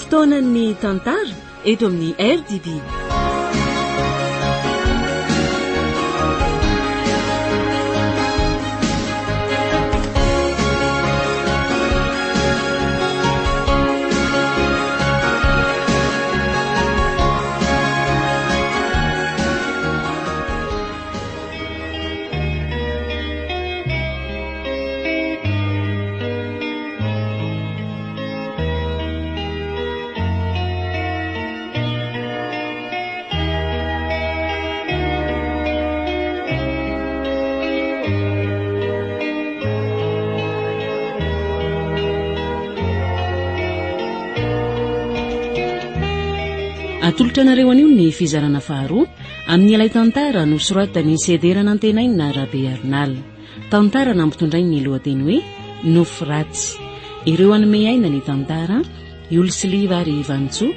fotoanan'ny tantara eto amin'ny RDB. Atolotra nareo anio ny fizarana faharoa amin'ny ilay tantara no soratany sederana antenaina Rabe Arnal. Tantara nampitondray ny lohateny hoe Nofo Ratsy. Ireo anome aina ny tantara Olsiliva ary Ivantso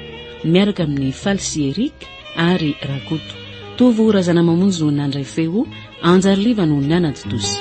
miaraka amin'ny Falsi Eric ary Rakoto. Tovo razana mamonjy no nandray feo, Anjariliva no nianady tosy.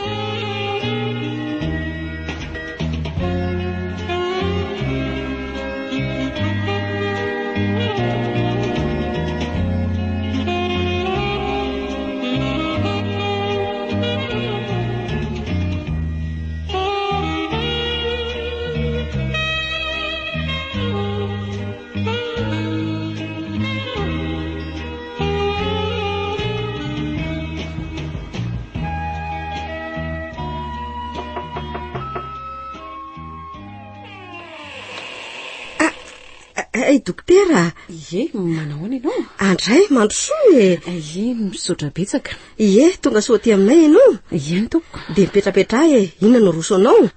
Dokotera, Ie, manao any ianao? Andray mandrosoa e. Ie, misaotra betsaka. Ie, tonga soa aty aminay ianao. Ie, tompoko. De mipetrapetra e, inona no rosoanao?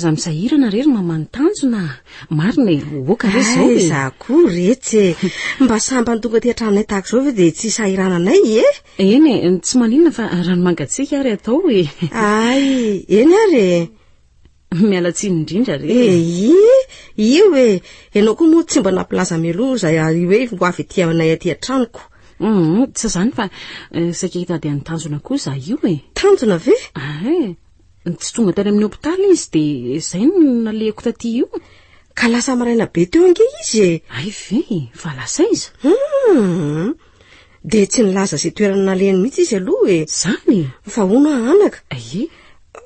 Za misahirana rery mamano tanjona. Marina oka rery zao e. Za koa retsy. Mba sambany tonga aty an-tranonay tahaka zao ve de tsy sahirananay e? Eny, tsy maninona fa ranomangatsiaka ary atao e. Ay, eny ary. Mialatsiny indrindra rery. Io e, ianao koa moa tsy mba nampilaza meloza io hoe ho avy aty aminay aty an-tranoko. Tsy zany fa saika hitady any tanjona koa za io e. Tanjona ve? Tsy tonga tany amin'ny hopitaly izy de izay no nalehako taty io. Ka lasa maraina be teo ange izy e. Ay ve, va lasa izy. De tsy nilaza izay toerana nalehany mihitsy izy aloha e. Zany? Fa hono anaka. Ie.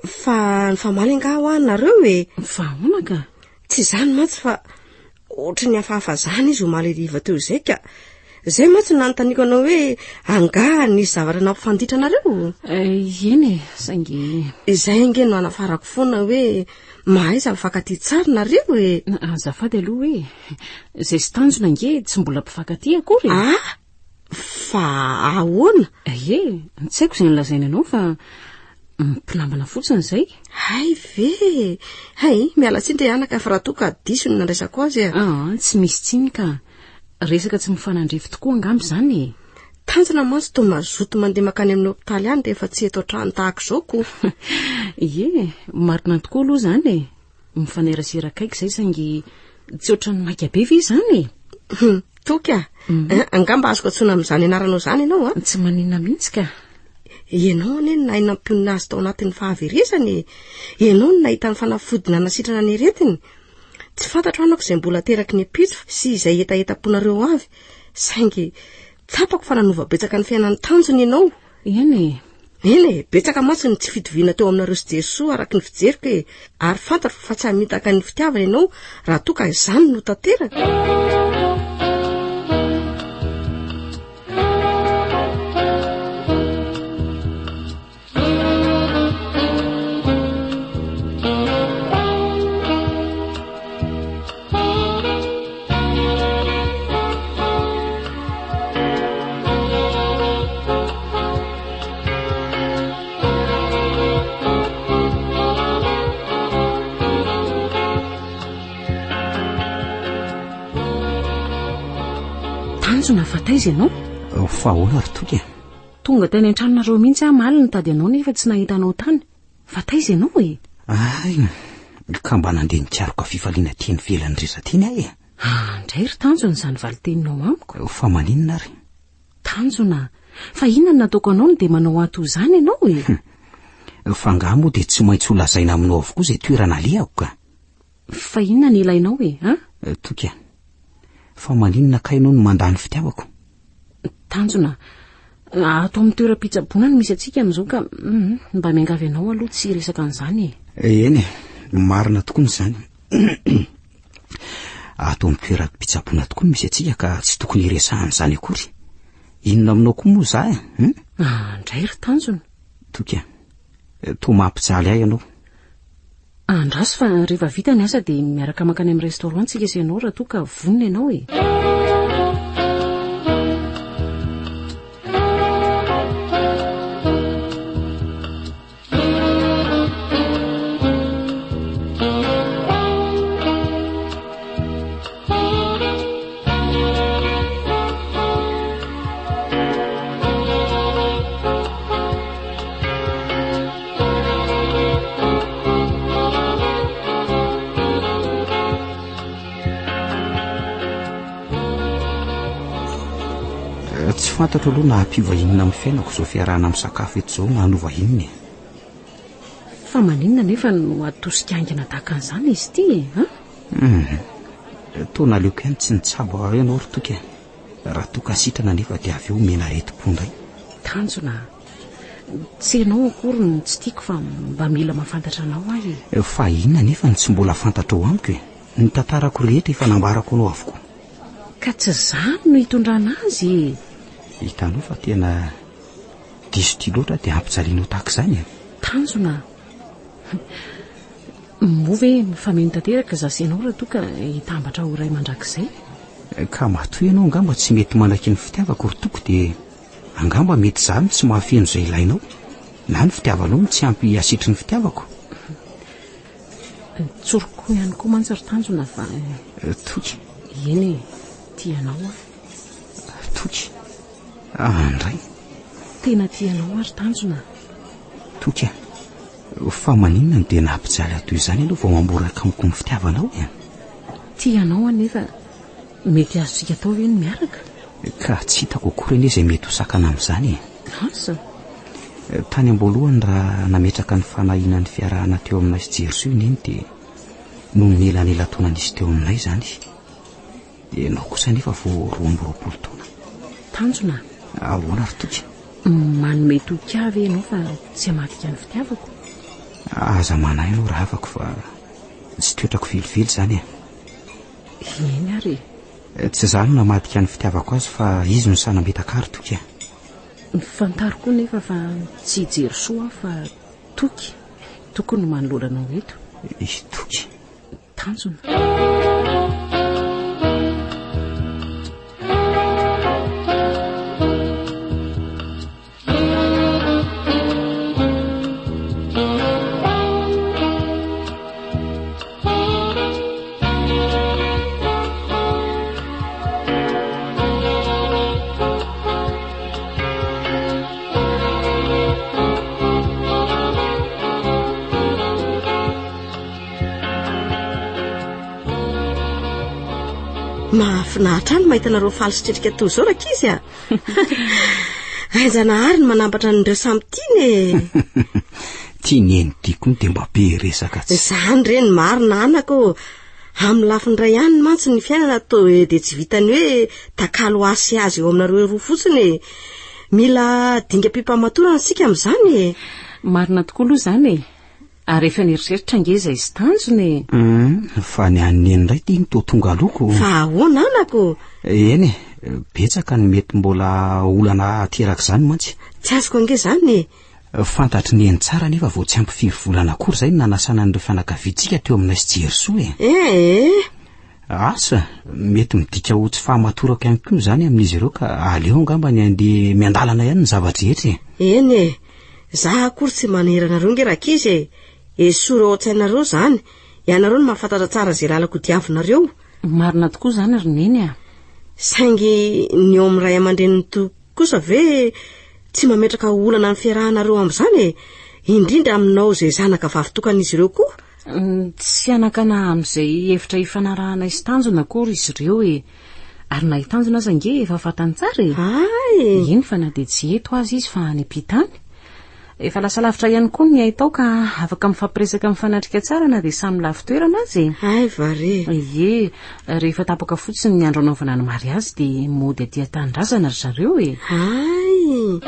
Fa nifahaly anga ho anareo e. Fa honaka? Tsy zany matsy fa ohatry ny hafahafa zany izy ho maleriva teo izay ka. Zay matsy nanontaniako anao hoe anga nisy zavatra nampifanditra anareo. Eny, saingy. Izay ange no anafarako foana hoe mahaiza mifankatia tsara nareo e. Azafady aloha hoe izay sy tanjona nge tsy mbola mpifankatia akory. Fa ahoana? Ie, tsy haiko izay nolazaina anao fa mpinambana fotsiny izay. Hay ve. Hay, miala tsiny de anaka fa raha toa ka diso ny nandraisako azy a. Tsy misy tsiny ka. Resaka tsy mifanandrefy tokoa angamby zany e. Tanjona mantsy toa mazoto mandeha makany amin'ny hopitaly any de efa tsy eto an-trano tahaka izao ko. Ie, marina tokoa aloha zany e. Mifanerasera kaiky izay saingy tsy ohatran'ny maika be ve zany e. Toka. Angamba azoko atsona amin'izany anaranao zany ianao a. Tsy maninona mihitsy ka. Ianao ane nahay nampionina azy tao anatin'ny fahaveresany. Ianao no nahita ny fanafodina nasitrana ny aretiny. Tsy fantatro anako izay mbola teraky ny apitso sy izay etaetaponareo avy. Saingy tsapako fa nanova betsaka ny fiainan'ny tanjona ianao. Eny, betsaka matsy ny tsy fitoviana teo aminareo sy Jesosy araka ny fijeriko e. Ary fantatro fa tsy hamitaka ny fitiavana ianao raha toa ka izany no tanteraka. Tanjona fataiza ianao? Fa ahoana ry toky? Tonga tany an-tranonareo mihitsy maly nitady anao nefa tsy nahitanao tany. Fataiza ianao e? Ka mba nandeha nitiaroka fifaliana tiany velany resatiny ahy e. Ndray ry tanjona izany valiteninao amiko. Fa maninona ry? Tanjona, fa inona nataoko anao de manao ato izany ianao e? Fa nga moa de tsy maintsy ho lazaina aminao avokoa izay toerana alehako ka. Fa inona ny ilainao e? Toky, fa maninona kainao no mandany fitiavako. Tanjona, ato amin'ny toeram-pitsaboana no misy atsika amin'izao ka mba miangavy anao aloha tsy resaka an'izany. Eny marina tokoa n'izany. Ato amin'ny toeram-pitsaboana tokoa no misy atsika ka tsy tokony iresahan'izany akory. Inona aminao koa moa za Andray ry Tanjona. Toka, to mampijaly ahy ianao. Andraso fa rehefa vita ny asa dia miaraka makany amin'ny restaurant tsika sy ianao raha toa ka vonona ianao e. Tsy fantatro aloha na hampivahinana amin'ny fiainako izao fiarahana amin'ny sakafo eto izao na hanovahinina. Fa maninona nefa no atosika aingana tahaka an'izany izy ity Toa naleoko ihany tsy nitsabo ianao ry toka. Raha toka sitrana nefa dia avy eo mena retim-po indray. Tanjona, tsy ianao akory ny tsy tiako fa mba mila mahafantatra anao ahy. Fa inona nefa ny tsy mbola fantatrao amiko e? Ny tantarako rehetra efa nambarako anao avokoa. Ka tsy izany no hitondrana azy. Hitanao fa tena diso ty loatra dia ampijalianao tahaka izany. Tanjona, moa ve mifameno tanteraka za sy ianao raha toa ka hitambatra ho iray mandrakizay? Ka matoy ianao angamba tsy mety manaky ny fitiavako ry toko dia angamba mety zany tsy mahafeno izay ilainao na ny fitiavanao tsy ampy asitry ny fitiavako. Tsoroko ihany koa mantsy ry Tanjona fa Toky. Eny e, tianao a. Toky. Andray. Tena tianao ary Tanjona. Toky. Fa maninona dia nampijaly ato izany ianao vao mamboraka amiko ny fitiavanao e? Tianao anefa mety azontsika atao ve ny miaraka? Ka tsy hitako akory anie izay mety ho sakana amin'izany e. Asa? Tany am-boalohany raha nametraka ny fanahinan'ny fiarahana teo aminay sy Jerosoa iny dia noho ny elanelatonan'izy teo aminay izany. Ianao kosa nefa vao 12 taona. Tanjona, ahoana ry toky? Manome toki-avy ianao fa tsy hamadika ny fitiavako. Aza manahy ianao raha afaka fa tsy toetrako vilivily izany e. Eny ary. Tsy izany no namadika ny fitiavako azy fa izy no sanambetaka ary toky. Fantaro koa nefa fa tsy Jerosoa fa toky. Tokony manoloranao eto. Toky. Tanjona. Mahafinaritra ny mahita anareo faly sitrika toy izao rakizy a. Aizanahary ny manambatra n'ireo samy tiany e. Tiany eny tiako dia mba be resaka tsy. Izany reny marina anako. Amin'ny lafiny iray ihany mantsy ny fiainana toa dia tsy vitany hoe takalo asy azy eo aminareo roa fotsiny. Mila dingam-pimpamatorana sika amin'izany e. Marina tokoa aloha izany e. Ary efa nieritreritra ngeza izy Tanjona e. Fa ny an'ny indray tia toa tonga loko. Fa ahoana anako? Eny betsaka ny mety mbola olana ateraka izany mantsy. Tsy azoko ange izany e. Fantatry ny eny tsara nefa vao tsy ampy 5 volana akory izay nanasana an'ireo fianakaviantsika teo aminay sy Jerosoa e. Asa mety midika ho tsy fahamatorako ihany koa izany amin'izy ireo ka aleo angamba ny andeha miandalana ihany ny zavatra. Eny e. Za akory tsy maneranareo nge rakizy e. Esora ao an-tsainareo izany. Ianareo no mahafantatra tsara izay lalako diavinareo. Marina tokoa izany ry neny a. Saingy ny eo amin'ny ray aman-dreniny toa kosa ve tsy mametraka olana ny fiarahanareo amin'izany e. Indrindra aminao izay zanaka vavy-tokan'izy ireo koa. Tsy anakana amin'izay efitra ifanarahanay sy Tanjona akory izy ireo e. Ary na Tanjona aza nge efa fantany tsara e. Ay. Iny fa na dia tsy eto azy izy fa any am-pitany. efa lasa lavitra ihany koa ny aitao ka afaka mifampiresaka mifanatrika tsara na dia samy lavitoerana azy. Ay vare. Ie, rehefa tapaka fotsiny ny andro anaovana ny mariazy dia mody aty an-tanindrazana ry zareo e. Ay.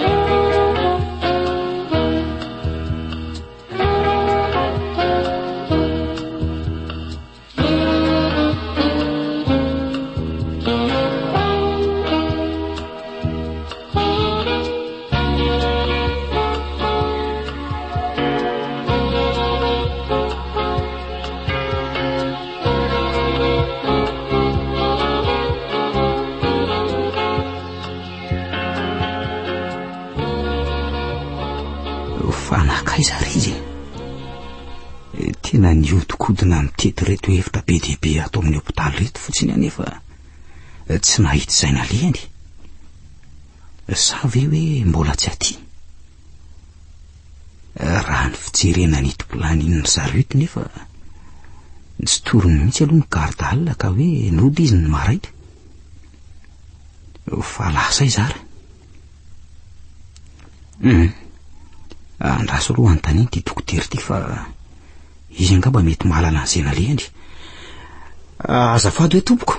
Tena niodikodina mitety reto hevitra be dehibe atao amin'ny hopitaly reto fotsiny anefa tsy nahita izay nalehany. Sa ve hoe mbola tsy aty? Raha ny fijerena ny topolaniny zareo eto nefa tsy torony mihitsy aloha ny gardalina ka hoe nody izy ny maraina. Fa lasa izara. Andraso aloha anontaniany ty dokotera ty fa izy angamba mety mahalala an'izay nalehany. Azafady hoe tompoko.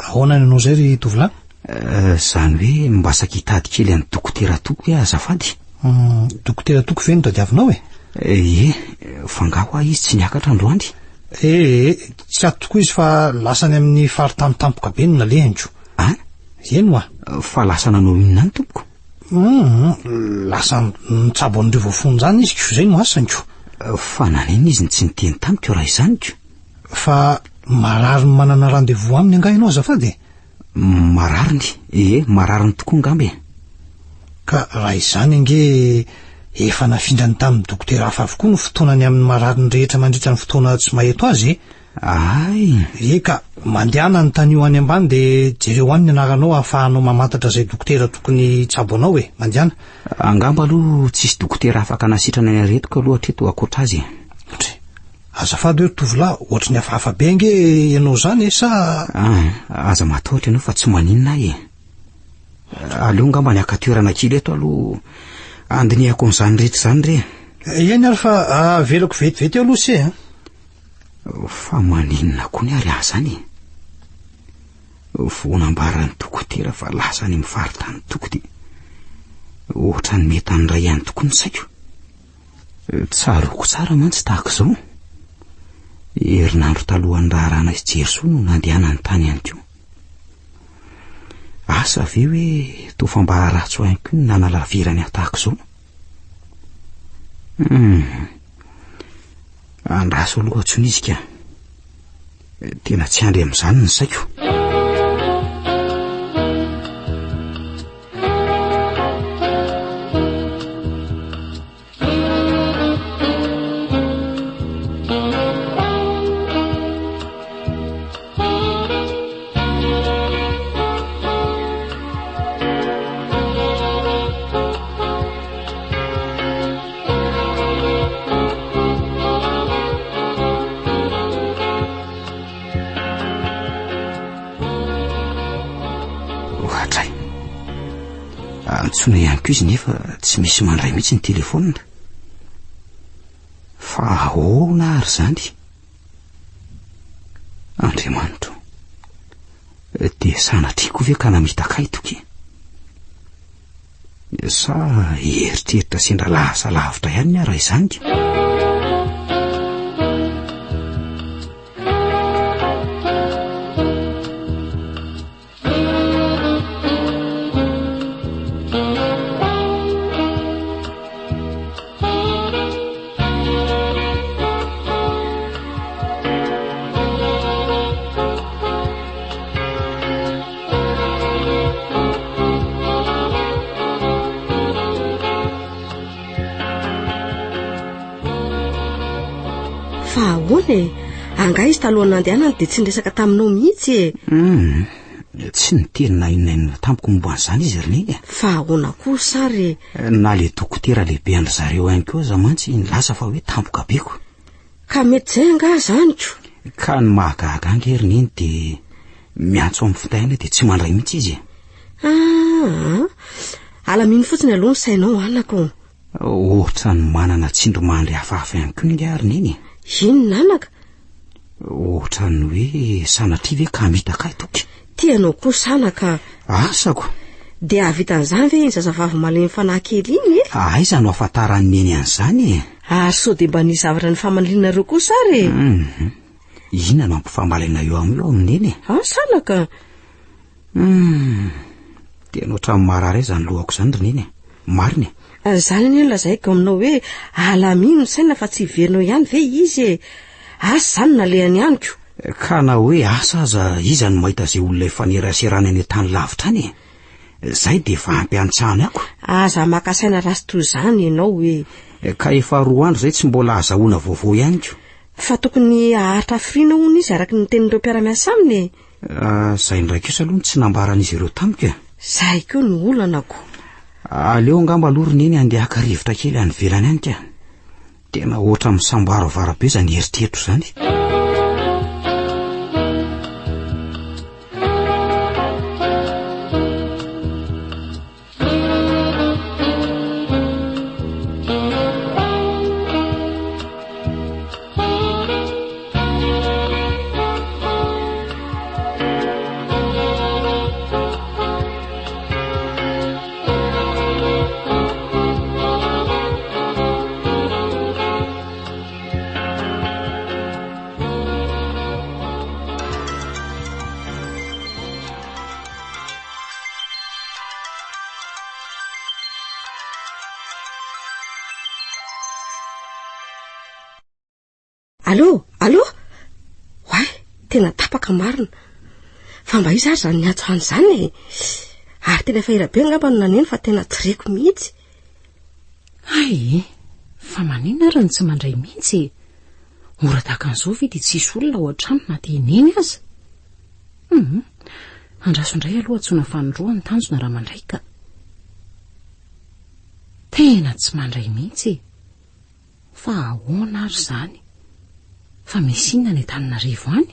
Ahoana nanao zay ry tovolahy? Zany hoe mbasaka hitady kely an'ny dokotera toko hoe azafady. Dokotera toko ve no tadiavinao e? Ie, fangaho izy tsy niakatra androany. Tsy ato tokoa izy fa lasany amin'ny faritamotampoka be no nalehany tro. Eno fa lasa nanao inona ny tompoko? Lasa nitsabo an'ireo voafony zany izy ko, zay no asany ko. Fa nanena izy tsy niteny tamiko raha izany ko. Fa marariny manana rendez-vous aminy anga ianao azafady? Marariny? Marariny tokoa ngambe. Ka raha izany ange efa nafindrany tamin'ny dokotera hafa avokoa no fotoanany amin'ny marariny rehetra mandritra ny fotoana tsy maheto azy. Ka mandehana ny tany io any ambany dia jereo any ny anaranao ahafahanao mamantatra izay dokotera tokony tsabo anao e, mandehana. Angamba aloha tsisy dokotera afaka nasitrana ny aretiko aloha hatreto akoatra azy. Azafady hoe tovolahy, ohatry ny hafahafa be ange ianao zany sa? Aza matahotra ianao fa tsy maninona e. Aleo ngamba ny akatoerana kely eto aloha andinihako n'izany rehetra zany re. Eny ary fa velako vetivety aloha se. Fa maninona koa ny ary azany e. Vonambaran'ny dokotera fa lasa ny mifarita ny tokody. Ohatra ny mety an'iray ihany tokoa ny saiko. Tsaroko tsara mantsy tahaka izao. Herinandro talohan'ny raharana izy Jesoa no nandehana ny tany ihany koa. Asa ve hoe tofa mba ratso ihany koa ny nanalavirany tahaka izao. Andraso aloha tsony izy ka. Tena tsy andry amin'izany ny saiko. Antsona ihany koa izy nefa tsy misy mandray mihitsy ny telefonina. Fa ahoana ary zany? Andriamanitro, dia sanatriko ve ka namita kaitoky? Sa eritreritra sendra lasa lavitra ihany ny raha izany? Fa ahoana e? Anga izy talohan'ny nandehanany dia tsy niresaka taminao mihitsy e. Tsy nitenina inona tampoko momba an'izany izy ry. Fa ahoana koa sary? Na le dokotera lehibe andry zareo ihany koa za mantsy nilasa fa hoe tampoka beko. Ka mety zay anga zany ko. Ka ny mahagaga angeriny iny dia miantso amin'ny fitaina dia tsy mandray mihitsy izy. Alaminy fotsiny aloha ny sainao anako. ohatra ny manana tsindromandry hafahafa ihany koa ny ary neny. Inona anaka? Ohatra ny hoe sanatria ve ka mitaka toky. Tianao koa sanaka. Asako. Dia avitan'izany ve iny zazavavy malemy fanahy kely iny e? Aiza no afantarany neny an'izany. Ary sao dia mba nizavatra ny famanlinareo koa sary. Inona no ampifambalaina eo amin'io amineny? Sanaka. Dia ohatran'ny marary izany lohako izany ry neny. Marina. Zany ny lazaiko aminao hoe alamino saina fa tsy iverinao ihany ve izy e. Asa zany nalehany aniko. Ka na hoe asa aza iza no mahita izay olona efaneraserana eny tany lavitra any. Zay dia efa ampiantsahany ako. Aza makasaina rasy toy izany ianao hoe. Ka efa 2 andro izay tsy mbola azahoana vaovao ihany ko. Fa tokony aharitra firina hono izy araka ny tenin'ireo mpiara-miasa aminy. Zay ndraiky io aloha tsy nambaran'izy ireo tamiko. Zay koa ny olanako. Aleo angamba aloha neny andeha haka rivotra kely any velany any ka. Tena ohatra misambaro varabe izany eritreritro izany. Allo? Wai, tena tapaka marina. Fa mba izy ary zany niatso an'izany e. Ary tena efa ela be angamba no naneno fa tena tsy reko mihitsy. Ay, fa manina ary ny tsy mandray mihitsy. Ora tahaka an'izao ve dia tsisy olona ao an-trano na dia neny aza. Andraso indray aloha antsona fanoroa ny tanjona raha mandray ka. Tena tsy mandray mihitsy. Fa ahoana ary zany? Fa misy inona ny Antananarivo any?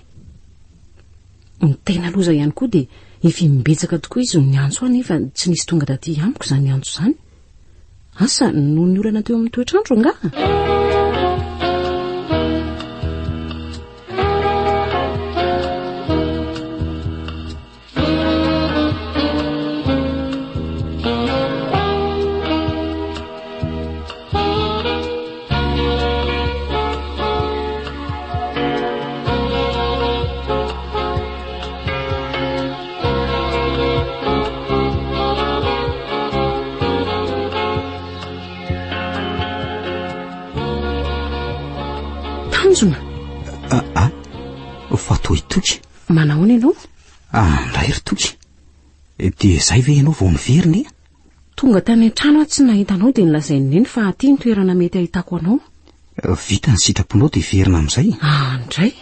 Ny tena loza ihany koa dia efa mimbetsaka tokoa izy ny antso any efa tsy nisy tonga daty amiko izany antso izany. Asa no ny olana teo amin'ny toetrandro nga? Fa toy toky. Manao ianao? Ndray ry toky. Dia zay ve ianao vao miveriny? Tonga tany an-trano tsy nahitanao dia nilazainy neny fa aty ny toerana mety ahitako anao. Vita ny sitraponao dia verina amin'izay. Ndray.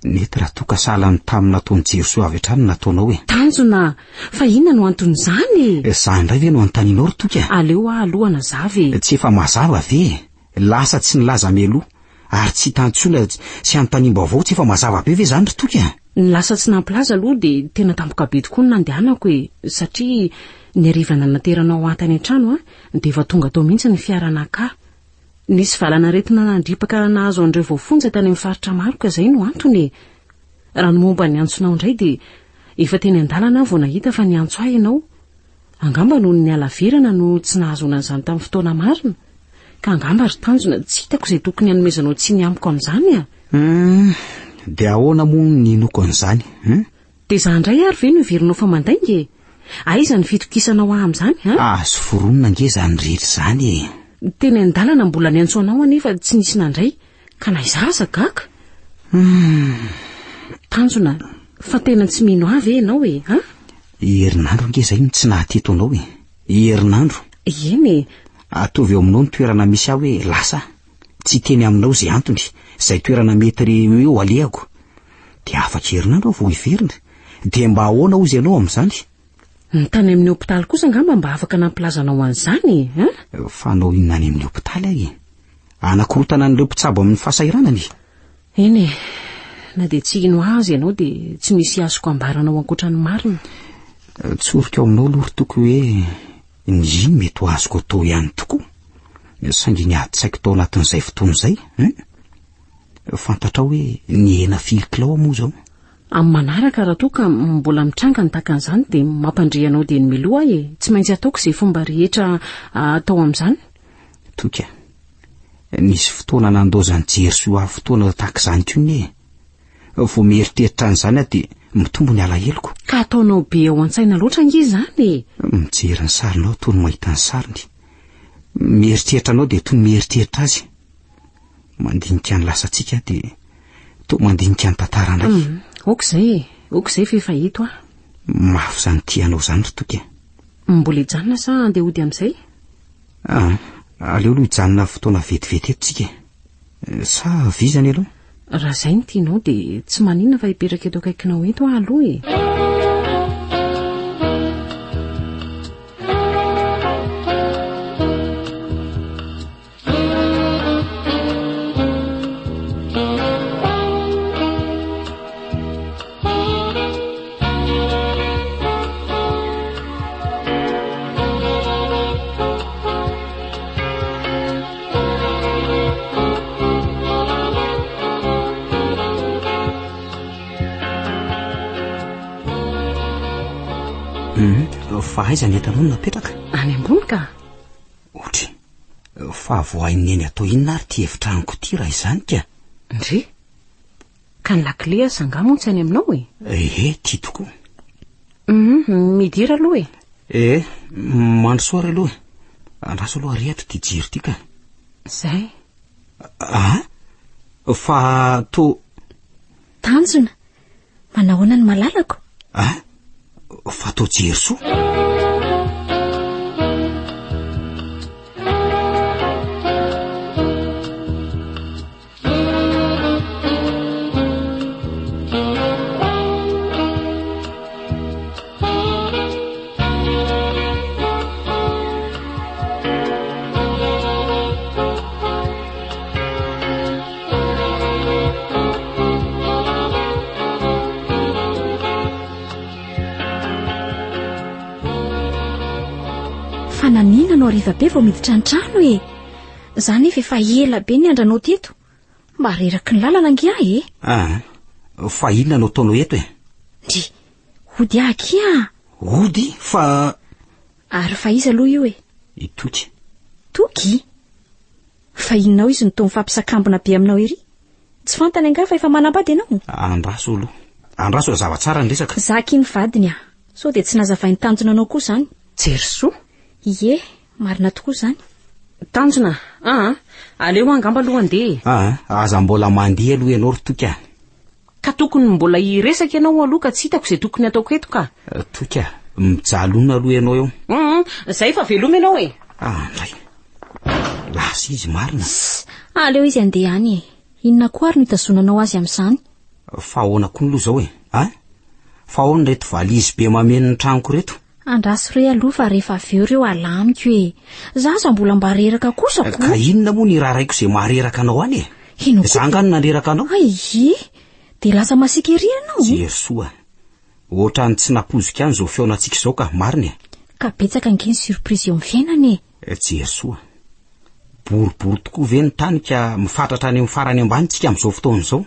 Nety raha toka sahalany tamin'ny nataony Jerosoa avy hatrany nataonao e. Tanjona, fa inona no anton'izany? Zany indray ve no anontanianao ry toky? Aleo alohana zavy. Tsy efa mazava ve? Lasa tsy nilaza mialoha. Ary tsy tantsola sy anontanimba avao tsy efa mazava be ve zany ry toky? Ny lasa tsy nampilaza aloha dia tena tampoka be tokoa ny nandehanako e. Satria ny arivana nateranao antany an-trano dia efa tonga tao mihitsy ny fiaranaka. Nisy valana retina nandripaka nahazo an'ireo voafonja tany amin'ny faritra maro ka izay no antony. Raha ny momba ny antsonao indray dia efa teny an-dalana vao nahita fa ny antso ahy ianao. Angamba noho ny alavirana no tsy nahazoana an'izany tamin'ny fotoana marina. Ka angamba ry tanjona tsy hitako izay tokony hanomezanao tsy ny amiko an'izany Dia ahoana moa ny noko an'izany? Dia izany indray ary ve no iverinao fa mandainga? Aiza ny fitokisanao amin'izany Azo foronina nge zany rehetra izany Teny an-dalana mbola ny antsoanao anefa tsy nisy nandray. Ka na izaza gaka. Tanjona, fa tena tsy mino avy ianao e, Herinandro nge zay no tsy nahateto anao e. Herinandro. Eny. Atovy eo aminao ny toerana misy aho hoe lasa. Tsy teny aminao izay antony, izay toerana metry eo alehako. Dia afaka herinandro vao hiverina. Dia mba ahoana ozy ianao amin'izany? Ny tany amin'ny hopitaly kosa angamba mba afaka nampilazanao an'izany Fa anao inona any amin'ny hopitaly ahy? Anakorotana an'ireo mpitsabo amin'ny fahasairanany. Eny, na dia tsy ino azy ianao dia tsy misy azoko ambaranao ankoatra ny marina. Tsorika ao aminao aloha toko hoe ny ino mety ho azoko atao ihany tokoa. saingy niady-tsaiko tao anatin'izay fotoana izay fantatra hoe niena filikilao moa zao. Amin'ny manaraka raha toa ka mbola mitrangana takan'izany dia mampandrianao dia ny miloha tsy maintsy ataoko izay fomba rehetra atao amin'izany. Toka nisy fotoana nandozany Jerysoa fotoana tahak'izany tony vao mieritreritra an'izany dia mitombo ny alaheloko. Ka ataonao be ao an-tsaina loatra nge izany mijery ny sarinao toy ny mahita ny sariny. Mieritreritra anao dia toy ny mieritreritra azy. Mandinika ny lasantsika dia toa mandinika ny tantara ndray. Okizay fefahito mafy zany tianao zany ry toka. Mbola hijanona sa andeha hody amin'izay? Aleo aloha hijanona fotoana vetivety eto tsika. Sa vizany aloha? Raha izay ny tianao dia tsy maninona fa hipetraka eto akaikinao eto aloha fa aiza ny etanao napetraka? Any ambony ka. Otry fa voahainy eny atao inona ary ty efitraniko ty raha izany ka? Ndre ka ny lakile sangamontsy any aminao ty tokoa. Midira aloha mandrosoary aloha andraso aloha rehatra ty jiro ty ka. Zay fa Tanjona manahoana ny malalako? Fa tao Jerysoa. Fananina no ariva be vao miditra ny trano zany efa ela be ny andranao teto mba reraky ny lalana ngia fa inona no ataonao eto Ndry hody akia. Hody fa ary fa iza aloha io Toky. Toky? Fa inonao izy nitao mifampisakambina be aminao ery? Tsy fantany anga fa efa manambady ianao? Andraso aloha. Andraso zava-tsara ny resaka. Zaka iny vadiny so dia tsy nazavainy Tanjona anao koa zany. Jerysoa? Ie, marina tokoa zany. Tanjona, aleo angamba aloha andeha. Aza mbola mandeha aloha ianao ry Toky. Ka tokony mbola hiresaka ianao aloha ka tsy hitako izay tokony ataoko eto ka. Toky, mijalona aloha ianao eo. Zay fa veloma ianao Ndray. Lasa izy marina. Aleo izy andeha any Inona koa ary no hitazonanao azy amin'izany? Fa ahoana koa ny loha zao fa ahoana reto valizy be mameno ny tranoko reto? Andraso re aloha fa rehefa avy eo reo alamiko zaza mbola mba reraka kosa ko. Ka inona moa ny raha raiko izay mahareraka anao any Zangany nandreraka anao? Dia lasa masika ery ianao. Jerysoa. Ohatrany tsy napozika any zao feonantsika izao ka marina. Ka betsaka ange ny surprise eo amin'ny fiainany Jerysoa. Boribory tokoa ve ny tany ka mifatratra any amin'ny farany ambanitsika amin'izao fotoana izao?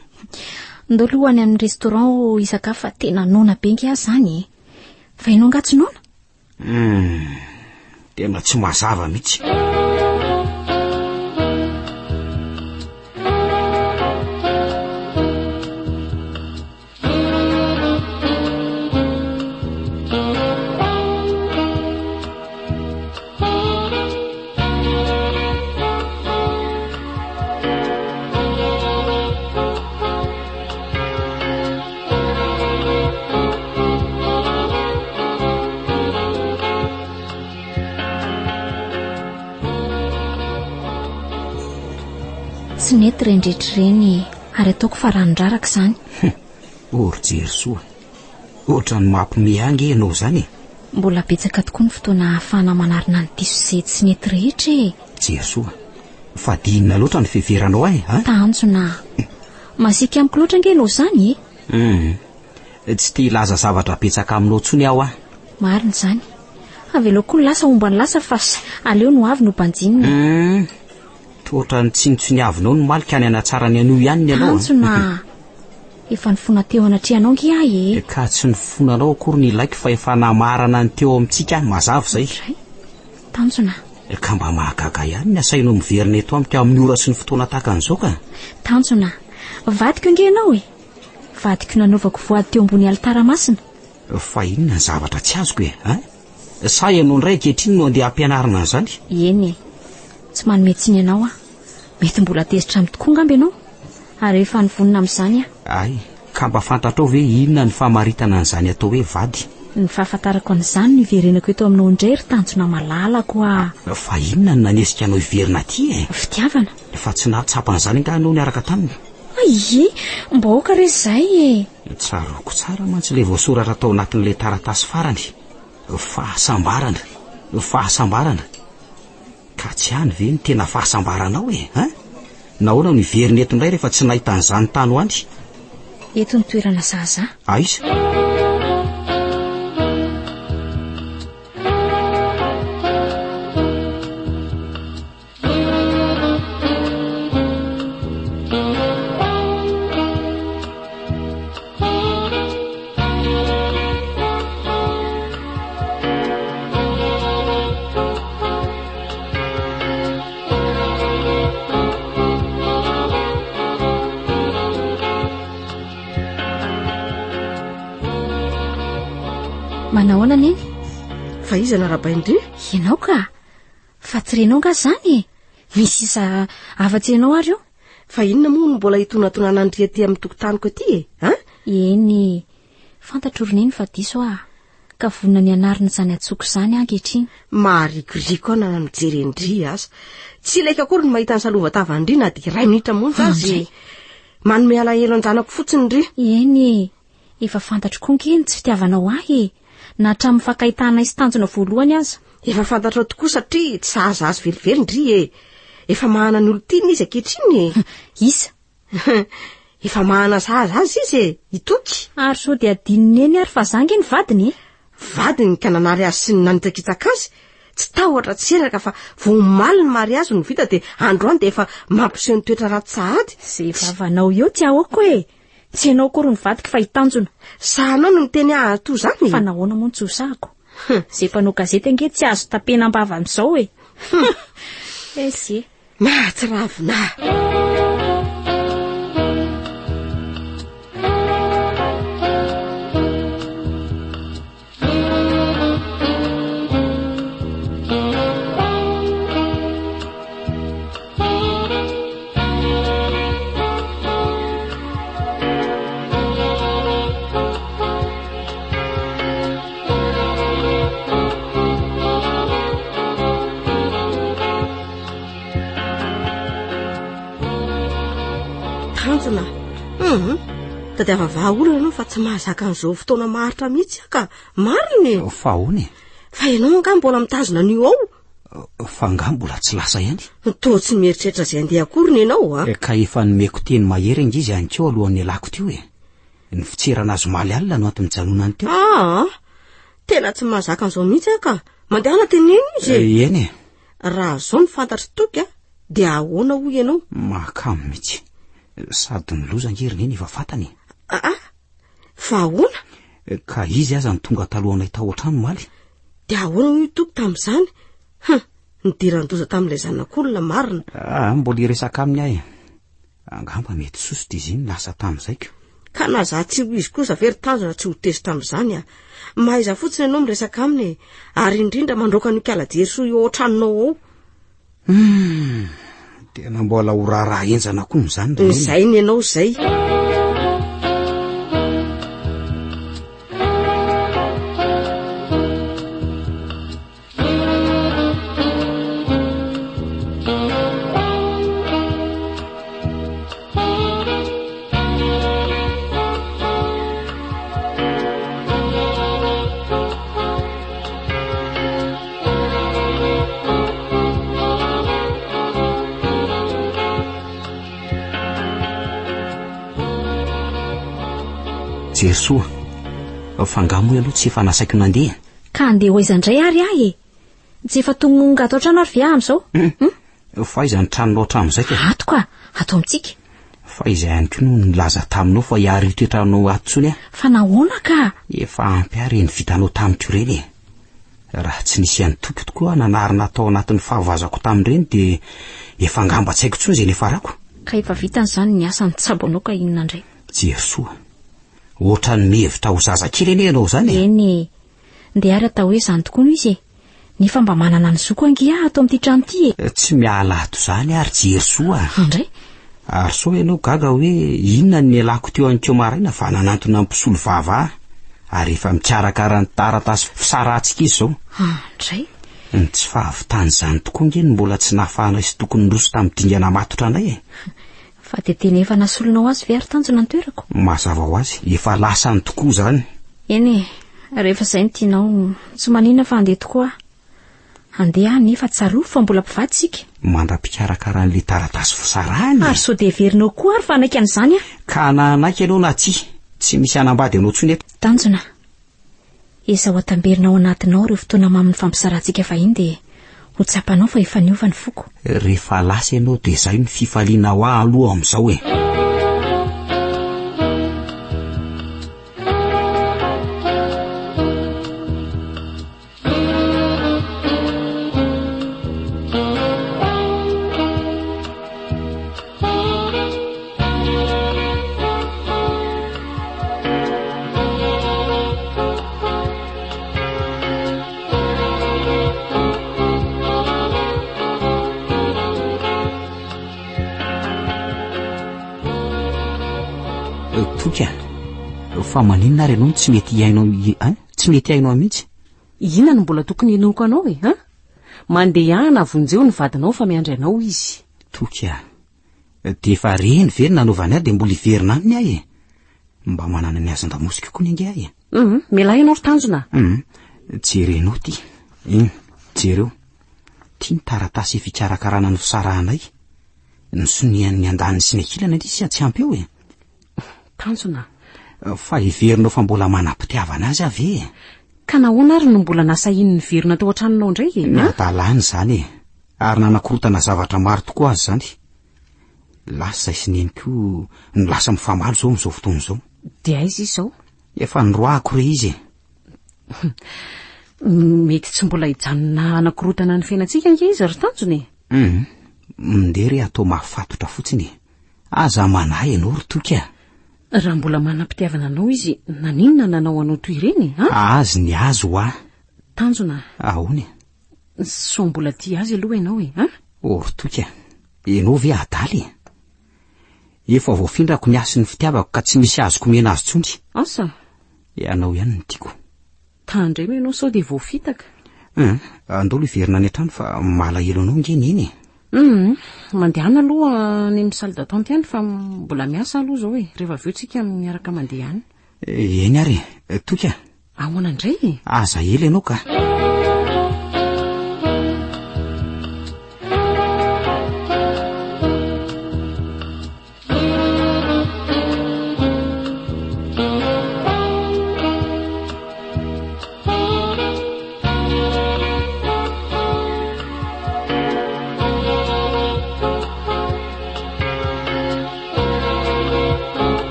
Ndao aloha any amin'ny restaurant isaka fa tena nona be ngia zany fa ianao angatsy nona? Tena tsy mazava mihitsy. Tsy nety rendretreny ary ataoko fa ranondraraka izany. Ory Jerysoa. Ohatrany mampimehangy ianao zany Mbola betsaka tokoa ny fotoana ahafahana manarina ny diso izay tsy nety rehetra Jerysoa. Fa dinina loatra ny fiheveranao Tanjona. Masika amiko loatra ange ianao zany Tsy te hilaza zavatra betsaka aminao tsony aho Marina zany. Avelao koa lasa omba ny lasa fa aleo no avy no banjinina. ohatrany tsinitsoniavinao no malika any anatsara ny anio ihany ny anao tanjona efa nifona teo anatrehanao ngy ahy ka tsy nifonanao akory ny ilaiko fa efa namarana ny teo amintsika any mazava zay tanjona ka mba mahagaga ihany ny asainao miverina eto amiko amin'ny ora sy ny fotoana tahaka an'izao ka tanjona vadiko ange ianao vadiko nanaovako voady teo ambony alitara masina fa inona ny zavatra tsy azoko sa ianao ndray ankehitriny no andeha ampianarana an'izany eny tsy manome tsiny ianao mety mbola tezitra amin'ny tokoa ngamby ianao ary efa nivonina amin'izany ay ka mba fantatrao ve inona ny famaritana an'izany atao hoe vady ny fahafantarako an'izany no iverenako eto aminao indray ry tanjona malalako fa inona ny nanesika anao iverina aty fitiavana fa tsy natsapan'izany nga anao niaraka taminy ie mba oka re zay tsaroko tsara mantsy le voasoratra atao anatin'le taratasy farany fahasambarana ka tsy hany ve ny tena fahasambaranao nahoana no iverina eto indray rehefa tsy nahita an'izany tany ho any eto ny toerana zaza aiza manahoana neny fa izana rahabaindry ianao ka fa tirenao nga zany misy isa afa-tsy ianao ary io fa inona moa no mbola hitonatonana andria ty amin'ny tokotaniko aty eny fantatr'oroneny fa diso ka vonina ny anarina zany atsoko zany ankehitriny maharikoriko ana mijery endry asa tsy ilaika akory ny mahita ny salova-tavandry na dia 2 minitra monja azy manome alahelo anjanako fotsiny ndry eny efa fantatro konkeny tsy fitiavanao ahy na hatramin'ny fakahitana isy tanjona voalohany aza efa fantatrao tokoa satria tsy sahaza azy velively ndry efa mahana ny olo tiany izy ankehitriny isa efa mahana sahaza azy izy itoky ary so dia adininy eny ary fa zangy ny vadiny ka nanary azy sy ny nanitsakitsaka azy tsy tahotra tseraka fa vomaly ny mary azy no vita dia andro any dia efa mampiseho ny toetra ratsy sahady zay vavanao eo ty ahoko tsy ianao kory ny vadiko fa hitanjona sahanao no miteny ato zany fa nahoana moa ny tsy hosahako zay mpanao gazety ange tsy azo tapena ambava amin'izao esy mahatsy ravina tanjona da avavaha olana anao fa tsy mahazaka an'izao fotoana maharitra mihitsy ka mariny fa hony fa ianao nga mbola mitazona an'io ao fa nga mbola tsy lasa ihany to tsy mieritreritra zay andeha akoriny ianao ka efa nomeko teny mahery ngy izy ankeo alohan'ny alako teo ny fitserana azo maly alina no antymijanonany teo tena tsy mahazaka an'izao mihitsy ka mandehana teneny izy eny raha zao ny fantatry toky dia ahoana hoy ianao mahakamo mihitsy sady ny loza ngerineny efa fatany fa ahoana ka izy aza ny tonga talohanay tao oatrano maly dia ahoana hoy toky tamin'izany nidirandoza tamin'ilay zanak'olona marina mbola iresaka aminy ahy angamba mety sosotra izy iny lasa tamin'izayko ka na za tsy ho izy kosa very tanjona tsy ho tezy tamin'izany mahaiza fotsiny ianao miresaka aminy ary indrindra mandroaka nikala jerysoa io oatranonao ao tena mbola ho raharaha enjana koa n'izany zay ny ianao zay jesoa fangamo aloha tsy efa nasaiko nandeha ka andeha ho aizandray ary ahy tsy efa tongonga ato an-trano ary ve amin'izao fa izany tranonao hatramin'izay ka ato ka atao amintsika fa izay ihany koa no nilaza taminao fa hiary toetranao atontsony fa nahoana ka efa ampy ary ny vitanao tamiko ireny raha tsy nisy ihany toky tokoa nanarina tao anatin'ny fahavazako tamin'ireny dia efa angamba tsy haiko tsony izay nefarako ka efa vitan'izany ny asany tsabonao ka inona indray jesoa ohatra ny mihevitra ho zazakely eny ianao izany eny ndia ary atao hoe izany tokoa no izy nefa mba manana ny zoko angia ato amin'ity trano ity tsy miala ato izany ary jesoa andray ary sao ianao gaga hoe inona ny alako teo an'keo maraina fa nanantona mpisolo vava ary efa mikarakara ny taratasy fisarahantsika izy zao andray tsy fahavitany izany tokoa nge ny mbola tsy nahafahanay sy tokony roso tamin'ny dingana matotra anay fa dia tena efa nasolonao azy ve ary tanjona ny toerako mazava ho azy efa lasany tokoa izany eny rehefa izay ny tianao tsy manina fa andeha tokoa andeha nefa tsaro fa mbola mpivady sika mandra-pikarakara n'le taratasy fisarahany ary sao dia heverinao koa ary fa anaiky an'izany ka nanaiky ianao na tsy misy anambady anao tsony eto tanjona ezaho atamberinao anatinao ireo fotoana mamin'ny fampisarantsika fahiny dia ho tsapanao fa efa niova ny foko rehefa lasa ianao dia izay ny fifaliana ho aho aloha amin'izao toka fa maninona ary ianao tsy mety hainao mihitsy inona no mbola tokony inoako anao mandeha vonjeo ny vadinao fa miandry anao izy toka dia efa reny very nanaovany ahy dia mbola hiverina aminy ahy mba manana ny azon-damosika koa ny ange ahy mila ianao ry tanjona jerenao ty jereo tia ny taratasy fikarakarana ny fisarahanay ny sonian'ny andaniny sy ny akilana indrisy tsy ampy eo tanjona fa hiverinao fa mbola manam-pitiavana azy ave ka nahoana ary no mbola nasahiny ny verina tao an-tranonao indray nadalany izany ary nanakorotana zavatra maro tokoa azy izany lasa izay sineny koa ny lasa mifamaly zao amin'izao fotoana izao dia aiza izao efa nyroako re izy mety tsy mbola hijanona anakorotana ny fiainantsika nge izy ry tanjony mindery atao mahafatotra fotsiny aza manahy ianao ry toka raha mbola manam-pitiavana anao izy naninona nanao anao toy ireny azy ny azy ho ahy tanjona ahony so mbola tia azy aloha ianao ry toka ianao ve adaly efa voafindrako ny asy ny fitiavako ka tsy misy azoko mena azy tsony asa ianao ihany ny tiako tandray moa ianao sao dia voafitaka andolo hiverina any an-trano fa malahelo anao ngeny eny mandehana aloha ny misaly datante ihany fa mbola miasa aloha zao rehefa aveo tsika miaraka mandehana eny ary toka ahoana indray aza ela ianao ka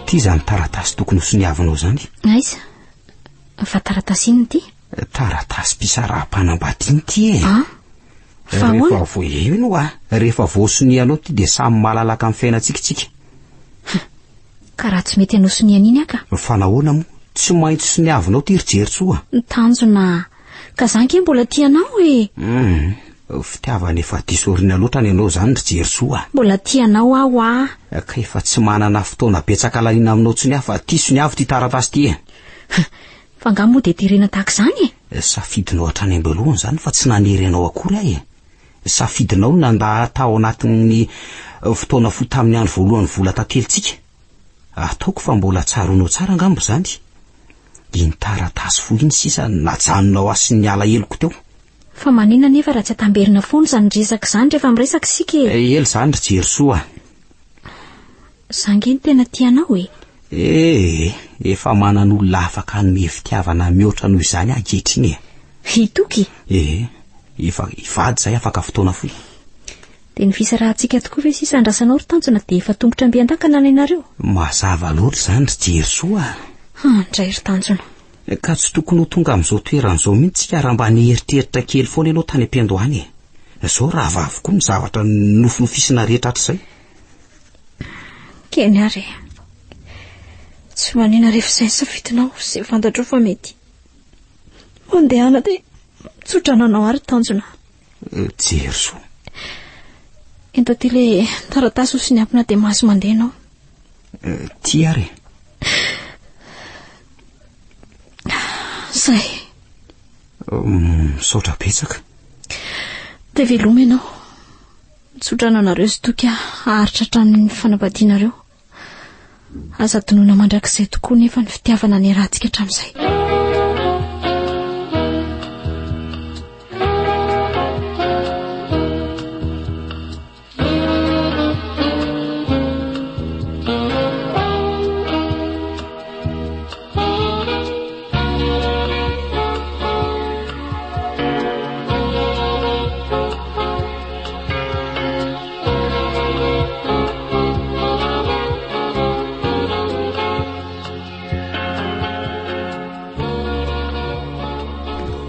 ty zany taratasy tokony ho soniavinao zany aiza fa taratasy iny ty taratasy mpisaraha-panambadiany ty fa rehefa voeno rehefa voasonianao ty dia samy malalaka amin'ny fiainantsikatsika ka raha tsy mety anao soniana iny aka fa nahoana moa tsy maintsy soniavinao ty rijeritsoa tanjona ka zanke mbola tianao fitiavana efa disorina loatra ny ianao zany rijeritsoa mbola tianao aho ka efa tsy manana fotoana betsaka lalina aminao tsony ahy fa ty soniavo ty taratasy ty fa nga moa dia tirena tahaka izany safidinao hatrany ambelohany zany fa tsy nanery anao akory ahy safidinao no nanda tao anatin'ny fotoana fo tamin'ny andro voalohany vola tatelitsika ataoko fa mbola tsaronao tsara angambo zany iny taratasy fo iny sisa najanonao azy sy ny ala eloko teo fa manina nefa raha tsy atamberina foana zany resaka izany rehefa miresaka sika ely zany ry jery soa zangeny tena tianao Efa manan'olona afaka hanome fitiavana mihoatra noho izany ankehitriny e. Hitoky? Efa ivady zay afaka fotoana foy. De ny visa raha antsika tokoa ve sisa andrasanao ry tanjona de efa tongotra ambian-dakana anareo? Mazava loatra zany ry jery soa. Handray ry tanjona. Ka tsy tokony ho tonga amin'izao toeran'izao mihitsy tsika raha mba nieritreritra kely foana ianao tany am-piandohany e. Zao raha vavy koa ny zavatra nofinofisina rehetra hatr'izay. Keny ary. Tsy manina rehefa izay safitinao sy fantatrao fa mety. Mandehana de tsotra nanao ary tanjona. Jery soa. Ento ty le taratasy sy ny ampina de maso mandehanao. Ty ary. Zay. Misaotra betsaka. De veloma ianao. Tsotrananareo sy toky aharitra trano fanambadianareo. Aza tonoina mandrakizay tokoa nefa ny fitiavana ny rahantsika hatramin'izay.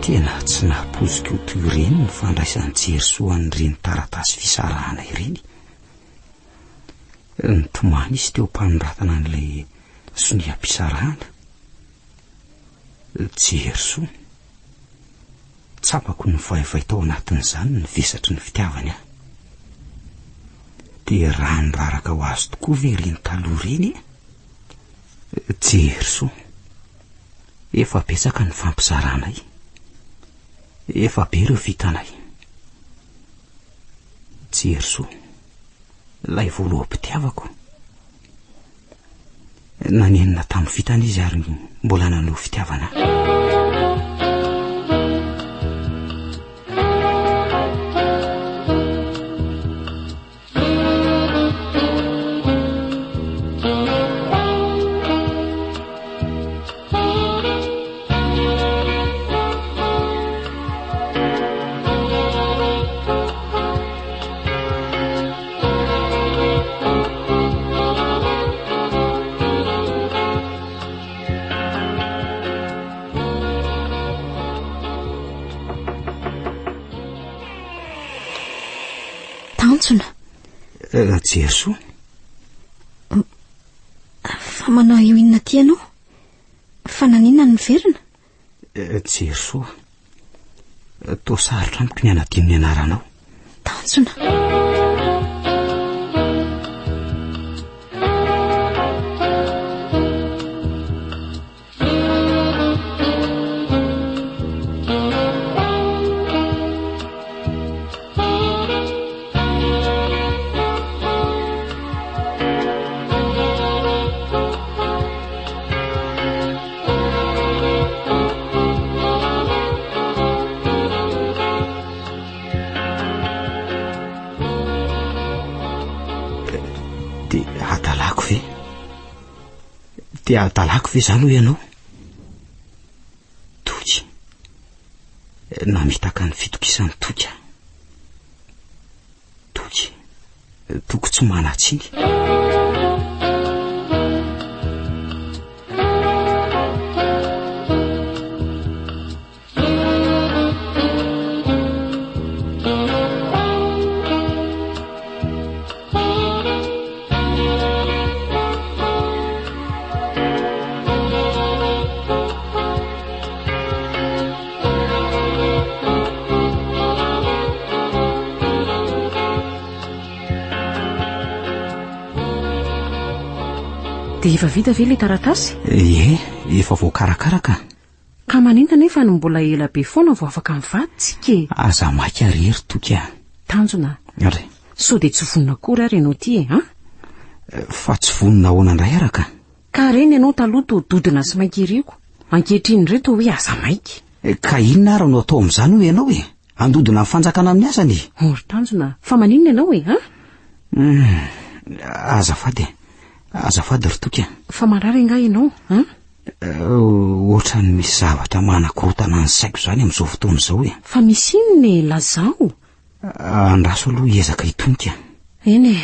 Tena tsy napoziko ho toy ireny ny fandraisan'ny jery soa n'ireny taratasy fisarahana ireny. Nitomany izy teo mpanoratana an'ilay sonia-pisarahana. Jery soa. Tsapako ny vaivay tao anatin'izany ny vesatry ny fitiavany aho. De raha niraraka ho azy tokoa ve ireny taloha ireny e? Jery soa. Efa betsaka ny fampizarana i. Efa be ireo vitanay. Jery soa. Lay voaloham-pitiavako. Nanenina tamin'ny vitana izy ary mbola nanao fitiavana. Jery soa. Fa manao io inona ty ianao? Fa nanina ny verina? Jery soa. Toa sarotra amiko ny anadino ny anaranao. Tanjona. De adalako ve zany ho ianao? Toky. Namitaka ny fitokisan'ny toky. Toky. Toko tsy manatsiny. De efa vita ve le taratasy? Efa voakarakaraka. Ka maninona nefa ny mbola ela be foana vao afaka mivaditsika. Aza maika rery toky. Tanjona. Ary. So de tsy vonina akory ary ianao ty e, Fa tsy vonina ahoana indray araka. Ka reny ianao taloha to dodina sy maikiriko. Ankehitriny reto hoe aza maika. Ka inona ary no atao amin'izany ho ianao e? Andodina ny fanjakana amin'ny asany. Tanjona, fa maninona ianao e, Azafady. azafady ry toky fa marary nga ianao ohatrany misy zavatra manakorotana ny saiko zany amin'izao fotoana izao fa misy inony lazao andraso aloha hiezaka hitonika eny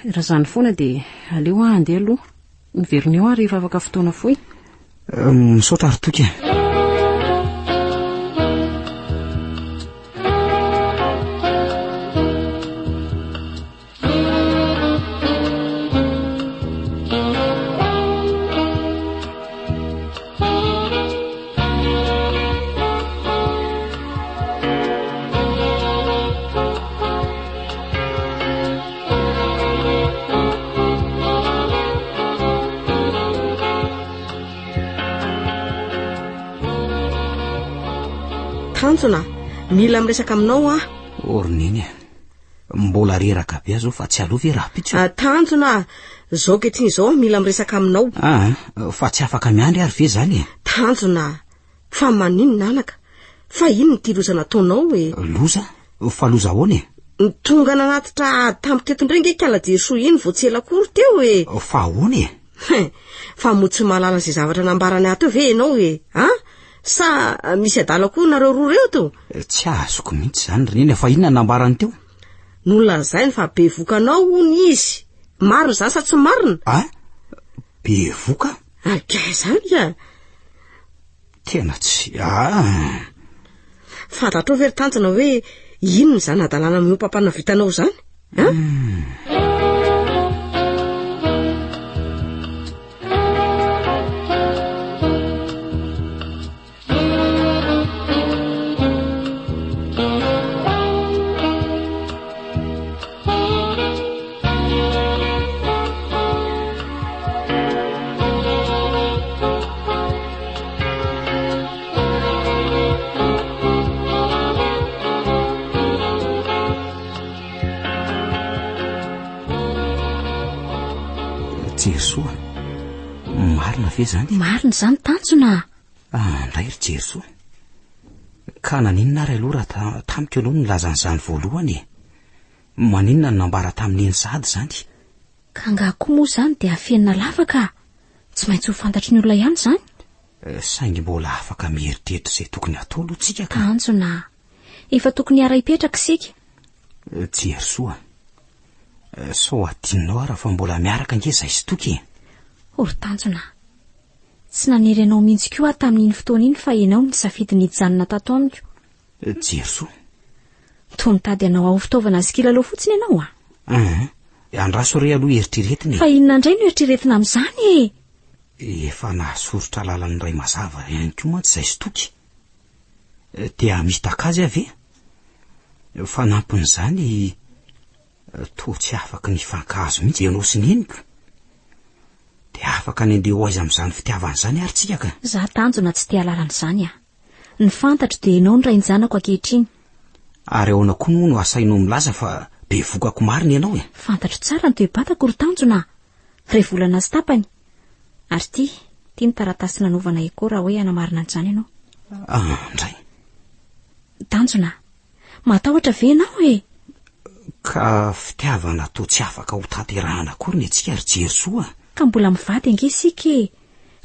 raha zany foana dia aleo andeha aloha miverina eo rehefa afaka fotoana foy misaotra ry toky tanjona mila miresaka aminao orineny mbola reraka be zao fa tsy aloha ve raha pitso tanjona zao ketriny zao mila miresaka aminao fa tsy afaka miandry ary ve zany tanjona fa manino nanaka fa ino ny ty loza nataonao loza fa loza ahoana tonga nanatitra tampo tetondrenge kalajesoa iny vo tsy elakory teo fa ahoana fa motsy malala zay zavatra nambarany ato ve ianao sa misy adala koa nareo roa reo to tsy azoko mihitsy zany reneny fa inona nambarany teo nolazainy fa be vokanao ony izy marina zany sa tsy marina be voka zany tena tsy fantatrao very tanjona hoe inony zany adalana miompapana vitanao zany jerysoa marina ve zany marina zany tanjona ndray ry jerysoa ka naninona ary aloha raha tamiko ianao nylazan'izany voalohany maninona no nambara tamin'iny sady zany ka ngakoa moa zany dia afenina lavaka tsy maintsy ho fantatry ny olona ihany zany saingy mbola afaka mieritreritra izay tokony atao aloha tsika tanjona efa tokony ara-ipetraka sika jerysoa so atinonao raha fa mbola miaraka nge zay sy toky ory tanjona tsy naniry anao mihitsy koa tamin'iny fotoana iny fa ianao ny safidy nijanona tato amiko jerysoa to nitady anao ao fitaovana sy kilalo fotsiny ianao andraso re aloha eritreretiny fa inona indray no eritreretina amin'izany efa nahasorotra lalany ray mazava ihany koa mantsy zay sy toky dia misy takazy ave fa nampon'izany to tsy afaka ny fankazo mihitsy ianao sy neniko dia afaka ny andeha ho aiza amin'izany fitiavana izany ary tsika ka za tanjona tsy tia lalan'izany ny fantatro dia ianao ny rain-janako ankehitriny ary ahoana koa no asainao milaza fa be vokako marina ianao fantatro tsara ny toe-batako ry tanjona ray volana sy tapany ary tia ny taratasy nanovana eko raha hoe anamarina an'izany ianao ndray tanjona matahotra ve ianao ka fitiavana to tsy afaka ho tanterahana akory ny atsika ry jerysoa ka mbola mivady ange sika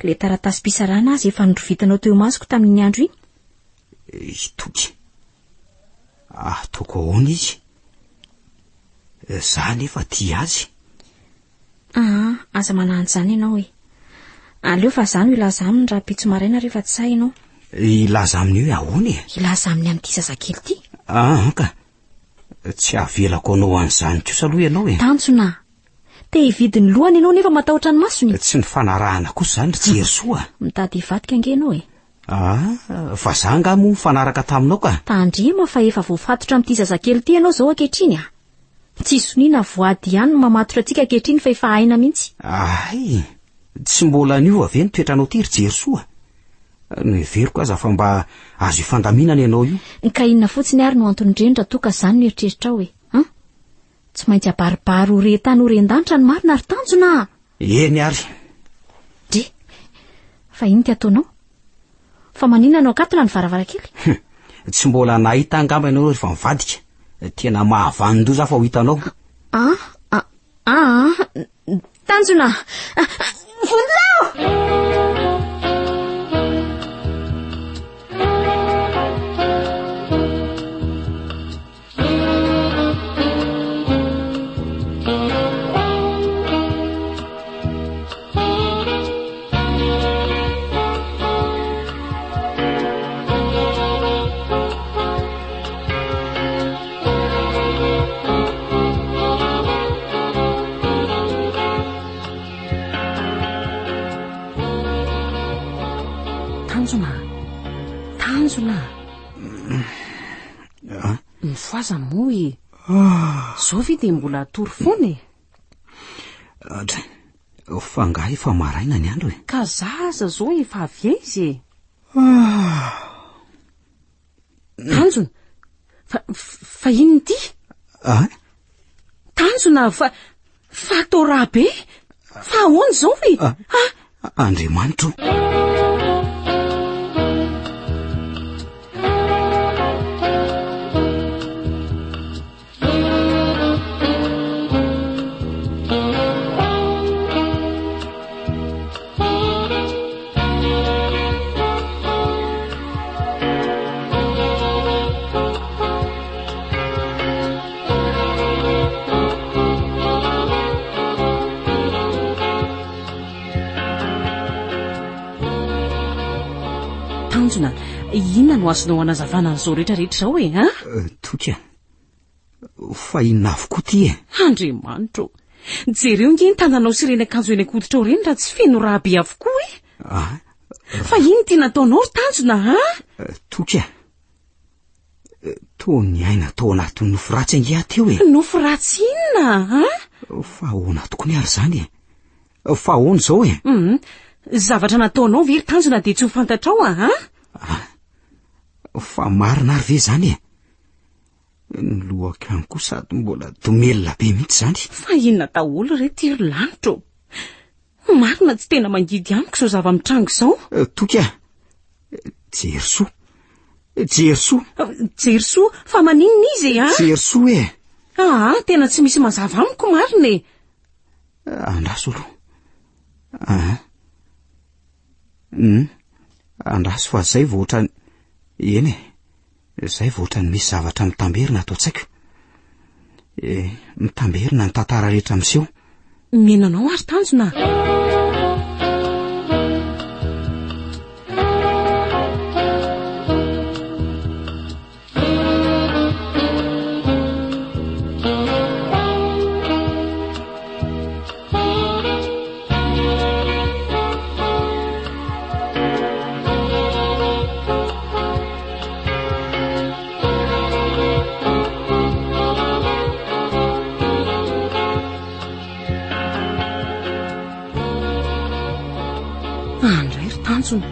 le taratasy mpisarana azy efa norovitanao teo masoko tamin'iny andro iny itoky ataoko ahoana izy za nefa tia azy aza manahany zany ianao aleo fa zany ho ilaza aminy raha pitso maraina rehefa tsy say ianao ilaza aminy hoe ahoana ilaza aminy amin'ity zazakely ity ka tsy avelako anao an'izany kosa aloha ianao tanjona te hividiny lohany ianao nefa matahotra ny masony tsy ny fanarahana kosa zany ry jerysoa mitady hivadika ange ianao fa za nga mo fanaraka taminao ka tandrema fa efa voafatotra amin'ity zazakely ity ianao zao ankehitriny tsy soniana voady ihany no mamatotra antsika ankehitriny fa efa haina mihitsy tsy mbola niova ve nitoetranao ty ry jerysoa no everiko aza fa mba azo ifandaminana ianao io ka inona fotsiny ary no antony indreny raha toka zany no eritreritra ao tsy maintsy abaribary ho retany ho rendanitra ny marina ary tanjona eny ary fa iny ty ataonao fa maninona anao akatona ny varavarakely tsy mbola nahita angamba ianao rehefa mivadika tena mahavanondoza fa ho hitanao Tanjona! Vonilao! Tanjona mifoaza moa zao ve dia mbola atory foana fa ngaha efa maraina ny andro ka zaza zao efa avy izy Tanjona fa inona ity Tanjona fa atao raha be fa ahoana zao ve Andriamanitro Tanjona, inona no azonao anazavana an'izao rehetrarehetra zao toka fa inona avokoa ty Andriamanitro, jereo nge ny tananao sy ireny akanjo eny akoditra ao reny raha tsy feno raha be avokoa fa ino ty nataonao ry Tanjona toka toa ny aina tao anatin'ny nofo ratsy ange aty eo nofo ratsy inona fa ahoana tokony ary zany fa ahoana zao zavatra nataonao ve ry Tanjona dia tsy ho fantatrao fa marina ary ve zany ny lohako ihany koa sady mbola domelona be mihitsy zany fa inona daholo re ty ry lanitro marina tsy tena mangidy amiko zao zava-mitrango izao toka Jerysoa Jerysoa fa maninona izy Jerysoa tena tsy misy mazava amiko marina andraso aloha andraso fa zay voatra eny zay voatra ny misy zavatra mitamberina atao tsaiko mitamberina ny tantara rehetra miseho menanao ary Tanjona andray ry Tanjona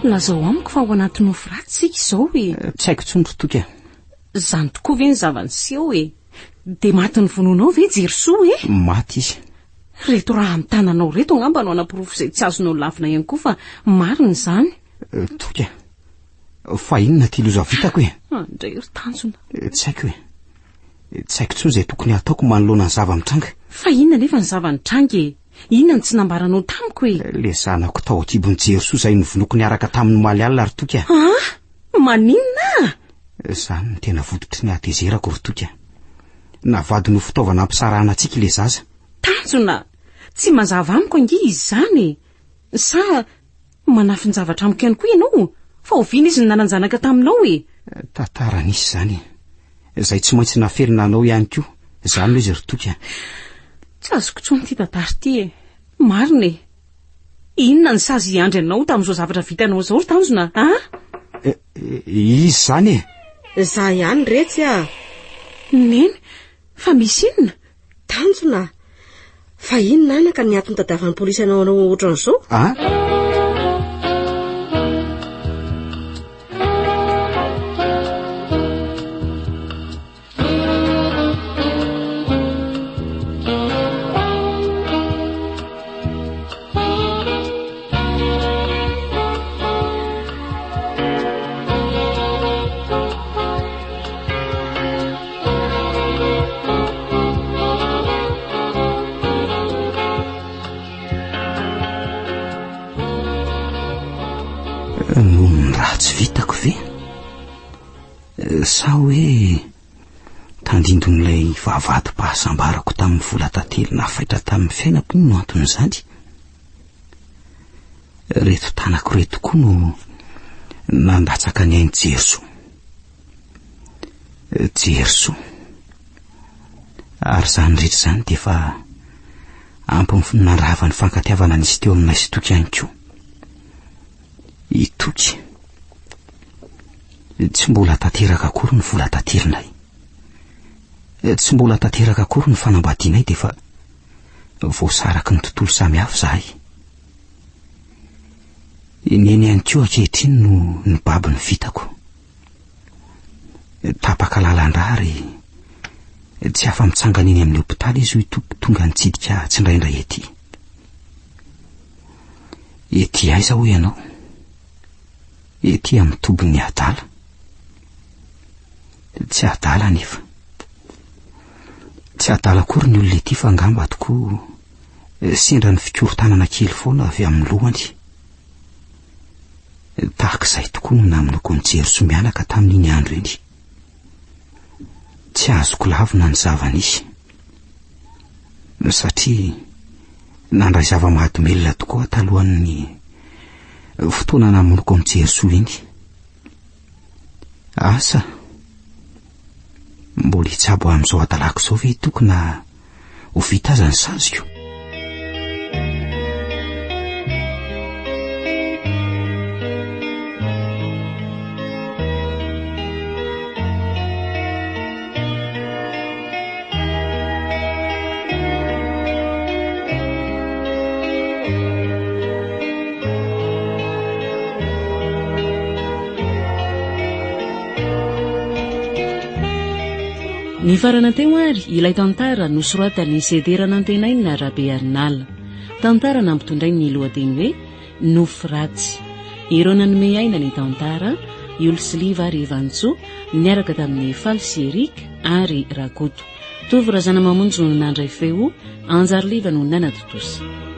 lazao amiko fa ao anaty nofo ratsy sika izao tsy haiko tsondro toka zany tokoa ve ny zavaniseho dia maty ny vononao ve Jerysoa maty izy reto raha amin'ny tananao reto angamba no anapirofo izay tsy azonao lavina ihany koa fa marina izany toka fa inona ty loza vitako andray ry Tanjona tsy haiko tsy haiko tsony izay tokony ataoko manoloana ny zava-mitranga fa inona nefa ny zava-mitranga inona ny tsy nambaranao tamiko le zanako tao akibony Jerysoa izay novonoko niaraka tamin'ny maly alina ry toka maninona zany ny tena voditry ny atezerako ry toka navady no fitaovana ampisarahana antsika le zaza Tanjona tsy mazava amiko ange izy zany sa manafy ny zavatra amiko ihany koa ianao fa oviana izy ny nananjanaka taminao tantara nisy zany izay tsy maintsy naferina anao ihany koa zany hoe izy ry toka tsy azoko tsony ty tantara ty marina inona ny sazy iandry anao tamin'izao zavatra vitanao zao ry Tanjona izy zany za ihany retsy neny fa misy inona Tanjona fa inona anaka ny antony tadavan'ny polisy anao ohatran'izao sa hoe tandindon'ilay vavady-pahasambarako tamin'ny vola tantely nafaitra tamin'ny fiainako iny no anton'izany. Reto tanako reto koa no nandatsaka ny ainy Jerysoa. Jerysoa. Ary zany rehetra zany dia efa ampy nandrava ny fankatiavana nisy teo aminay sy Toky ihany koa. I Toky tsy mbola tanteraka akory ny vola tanterinay. Tsy mbola tanteraka akory ny fanambadianay dia efa voasaraky ny tontolo samihafa zahay. Neny ihany koa ankehitriny no ny baby ny vitako. Tapaka lalandra ary tsy afa-mitsangana eny amin'ny hopitaly izy ho tonga nitsidika tsindraindray ety. Ety aiza ho ianao? Ety amin'ny tobin'ny adala. Tsy adala nefa. Tsy adala akory ny olona ety fa angamba atoko sendra ny fikorotanana kely foana avy amin'ny lohany. Tahak'izay tokoa no naminoko ny Jerysoa mianaka tamin'iny andro iny. Tsy azoko lavina ny zava-nisy satria nandray zava-mahadomelona tokoa talohan'ny fotoana namonoko ny Jerysoa iny. Asa mbola hitsabo amin'izao adalako izao ve tokona ho vita aza ny saziko? Ny farana teo ary ilay tantara nosoratany sederana antenaina Rabearnal. Tantara nampitondray ny lohateny hoe Nofy ratsy. Ireo nanome aina ny tantara Olsiliva ary Evantsoa niaraka tamin'ny Falsy Erika ary Rakoto. Tovy razana mamonjy no nandray feo Anjariliva no nanatotosa.